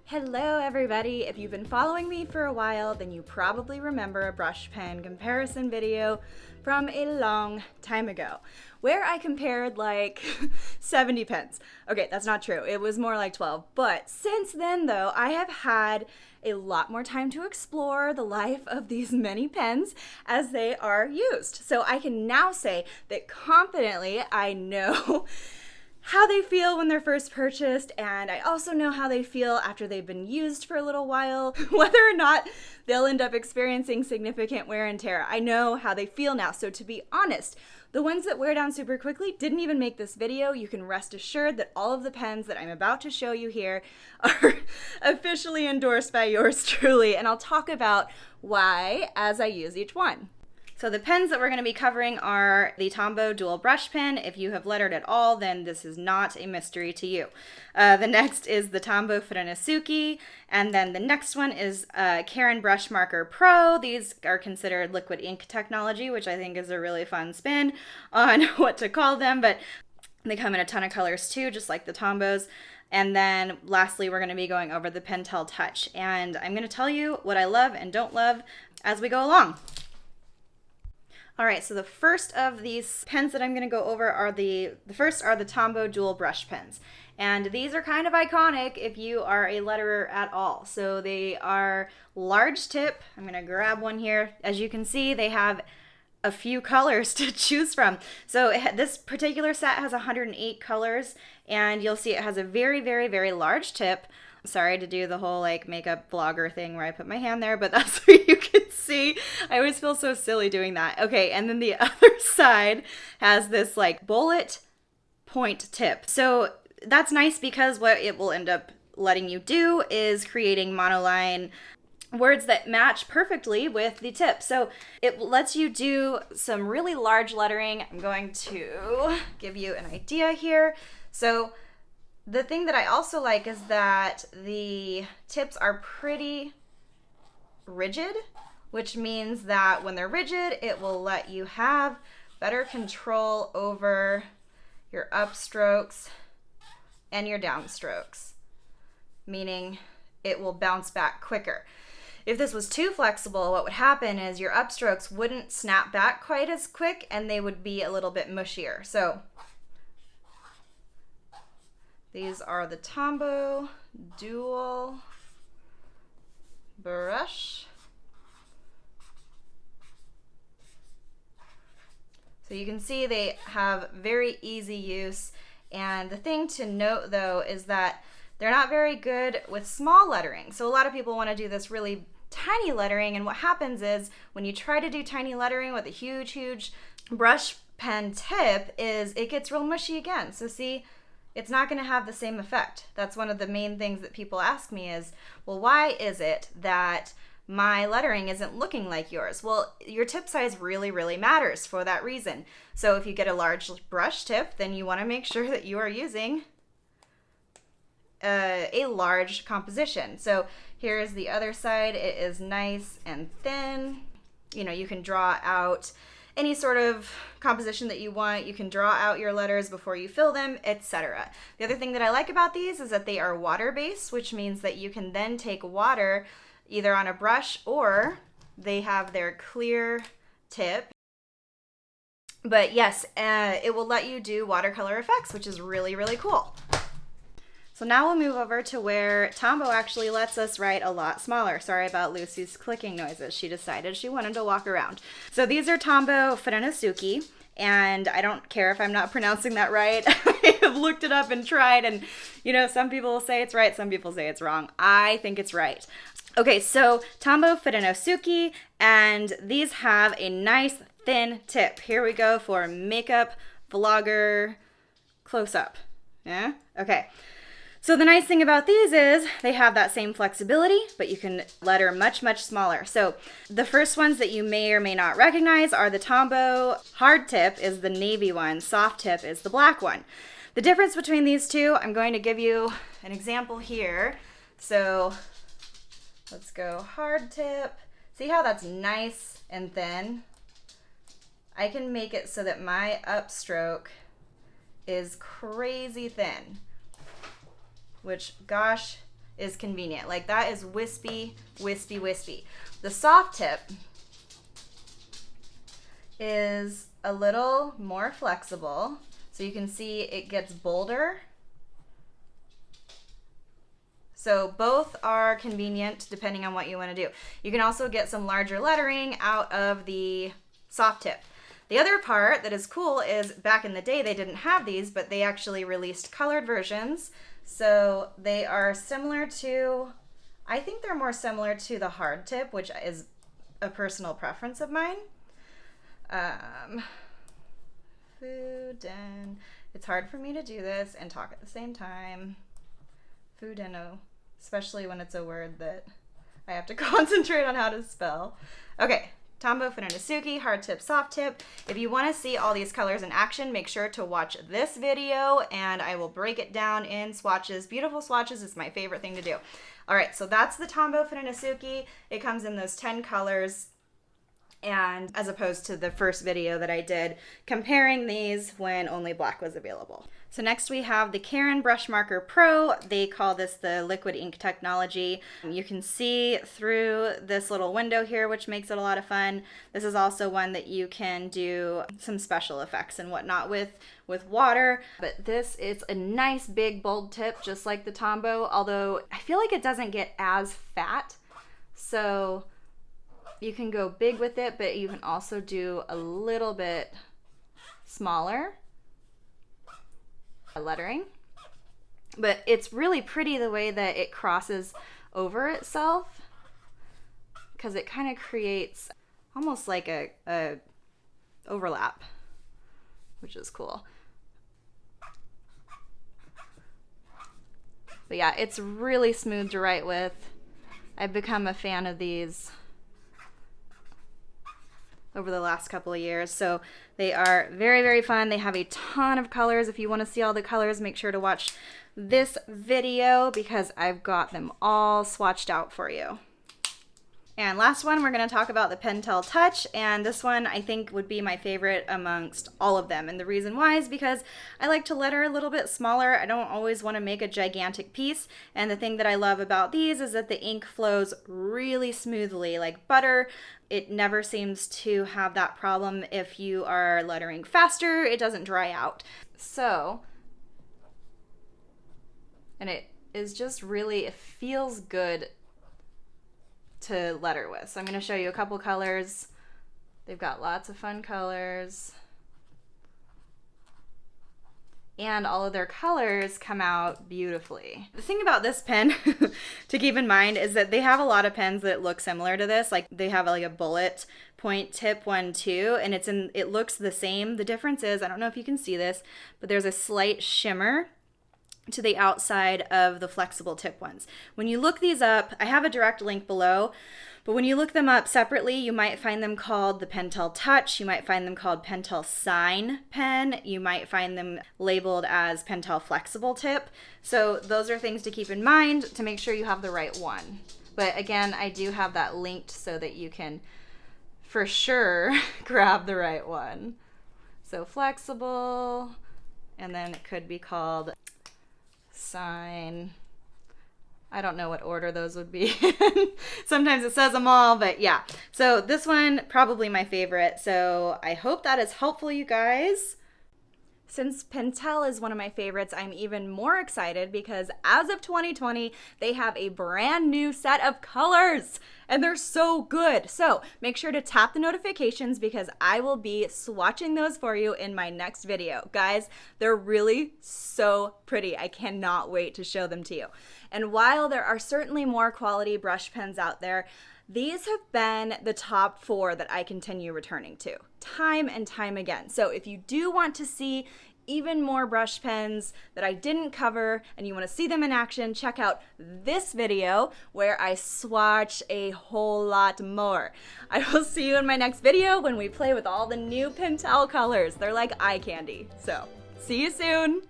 Hello everybody! If you've been following me for a while, then you probably remember a brush pen comparison video from a long time ago, where I compared like 70 pens. Okay, that's not true. It was more like 12. But since then though, I have had a lot more time to explore the life of these many pens as they are used. So I can now say that confidently I know how they feel when they're first purchased, and I also know how they feel after they've been used for a little while, whether or not they'll end up experiencing significant wear and tear. I know how they feel now, so to be honest, the ones that wear down super quickly didn't even make this video. You can rest assured that all of the pens that I'm about to show you here are officially endorsed by yours truly, and I'll talk about why as I use each one. So the pens that we're going to be covering are the Tombow dual brush pen. If you have lettered at all, then this is not a mystery to you. The next is the Tombow Sookie, and then the next one is Caran Brush Marker Pro. These are considered liquid ink technology, which I think is a really fun spin on what to call them, but they come in a ton of colors too, just like the Tombows. And then lastly, we're going to be going over the Pentel Touch, and I'm going to tell you what I love and don't love as we go along. All right, so the first of these pens that I'm going to go over are the first are the Tombow dual brush pens. And these are kind of iconic if you are a letterer at all. So they are large tip. I'm going to grab one here. As you can see, they have a few colors to choose from. So this particular set has 108 colors, and you'll see it has a very, very, very large tip. Sorry to do the whole like makeup vlogger thing where I put my hand there, but that's where you can see. I always feel so silly doing that. Okay, and then the other side has this like bullet point tip. So that's nice because what it will end up letting you do is creating monoline words that match perfectly with the tip. So it lets you do some really large lettering. I'm going to give you an idea here. So the thing that I also like is that the tips are pretty rigid, which means that when they're rigid, it will let you have better control over your upstrokes and your downstrokes, meaning it will bounce back quicker. If this was too flexible, what would happen is your upstrokes wouldn't snap back quite as quick and they would be a little bit mushier. So these are the Tombow dual brush. So you can see they have very easy use. And the thing to note though is that they're not very good with small lettering. So a lot of people want to do this really tiny lettering, and what happens is when you try to do tiny lettering with a huge brush pen tip is it gets real mushy again. So see, it's not going to have the same effect. That's one of the main things that people ask me is, well, why is it that my lettering isn't looking like yours? Well, your tip size really, really matters for that reason. So if you get a large brush tip, then you want to make sure that you are using a large composition. So here's the other side. It is nice and thin. You know, you can draw out any sort of composition that you want. You can draw out your letters before you fill them, etc. The other thing that I like about these is that they are water-based, which means that you can then take water either on a brush or they have their clear tip. But yes, it will let you do watercolor effects, which is really, really cool. So now we'll move over to where Tombow actually lets us write a lot smaller. Sorry about Lucy's clicking noises. She decided she wanted to walk around. So these are Tombow Sookie, and I don't care if I'm not pronouncing that right. I have looked it up and tried, and you know, some people will say it's right, some people say it's wrong. I think it's right. Okay, so Tombow Sookie, and these have a nice thin tip. Here we go for makeup vlogger close-up. Yeah? Okay. So the nice thing about these is they have that same flexibility, but you can letter much, much smaller. So the first ones that you may or may not recognize are the Tombow hard tip is the navy one, soft tip is the black one. The difference between these two, I'm going to give you an example here. So let's go hard tip. See how that's nice and thin? I can make it so that my upstroke is crazy thin, which, gosh, is convenient. Like that is wispy, wispy, wispy. The soft tip is a little more flexible. So you can see it gets bolder. So both are convenient depending on what you want to do. You can also get some larger lettering out of the soft tip. The other part that is cool is back in the day they didn't have these, but they actually released colored versions. So they are similar to, I think they're more similar to the hard tip, which is a personal preference of mine. Fuden. It's hard for me to do this and talk at the same time. Fudeno. Especially when it's a word that I have to concentrate on how to spell. Okay, Tombow, Fudeno, Sookie, hard tip, soft tip. If you want to see all these colors in action, make sure to watch this video and I will break it down in swatches. Beautiful swatches is my favorite thing to do. All right, so that's the Tombow, Fudeno, Sookie. It comes in those 10 colors. And as opposed to the first video that I did comparing these when only black was available. So next we have the Caran Brush Marker Pro. They call this the liquid ink technology. You can see through this little window here, which makes it a lot of fun. This is also one that you can do some special effects and whatnot with water. But this is a nice big bold tip, just like the Tombow, although I feel like it doesn't get as fat. So you can go big with it, but you can also do a little bit smaller lettering. But it's really pretty the way that it crosses over itself, because it kind of creates almost like a overlap, which is cool. But yeah, it's really smooth to write with. I've become a fan of these over the last couple of years. So they are very, very fun. They have a ton of colors. If you want to see all the colors, make sure to watch this video because I've got them all swatched out for you. And last one, we're going to talk about the Pentel Touch, and this one I think would be my favorite amongst all of them. And the reason why is because I like to letter a little bit smaller. I don't always want to make a gigantic piece, and the thing that I love about these is that the ink flows really smoothly, like butter. It never seems to have that problem. If you are lettering faster, it doesn't dry out. So, and it is just really, it feels good to letter with. So I'm going to show you a couple colors. They've got lots of fun colors. And all of their colors come out beautifully. The thing about this pen to keep in mind is that they have a lot of pens that look similar to this. Like they have like a bullet point tip one too, and it looks the same. The difference is, I don't know if you can see this, but there's a slight shimmer to the outside of the flexible tip ones. When you look these up, I have a direct link below, but when you look them up separately, you might find them called the Pentel Touch, you might find them called Pentel Sign Pen, you might find them labeled as Pentel Flexible Tip. So those are things to keep in mind to make sure you have the right one. But again, I do have that linked so that you can for sure grab the right one. So flexible, and then it could be called Sign. I don't know what order those would be. Sometimes it says them all, but yeah. So this one, probably my favorite. So I hope that is helpful, you guys. Since Pentel is one of my favorites, I'm even more excited because as of 2020, they have a brand new set of colors and they're so good. So make sure to tap the notifications because I will be swatching those for you in my next video. Guys, they're really so pretty. I cannot wait to show them to you. And while there are certainly more quality brush pens out there, these have been the top 4 that I continue returning to time and time again. So if you do want to see even more brush pens that I didn't cover and you want to see them in action, check out this video where I swatch a whole lot more. I will see you in my next video when we play with all the new Pentel colors. They're like eye candy. So see you soon.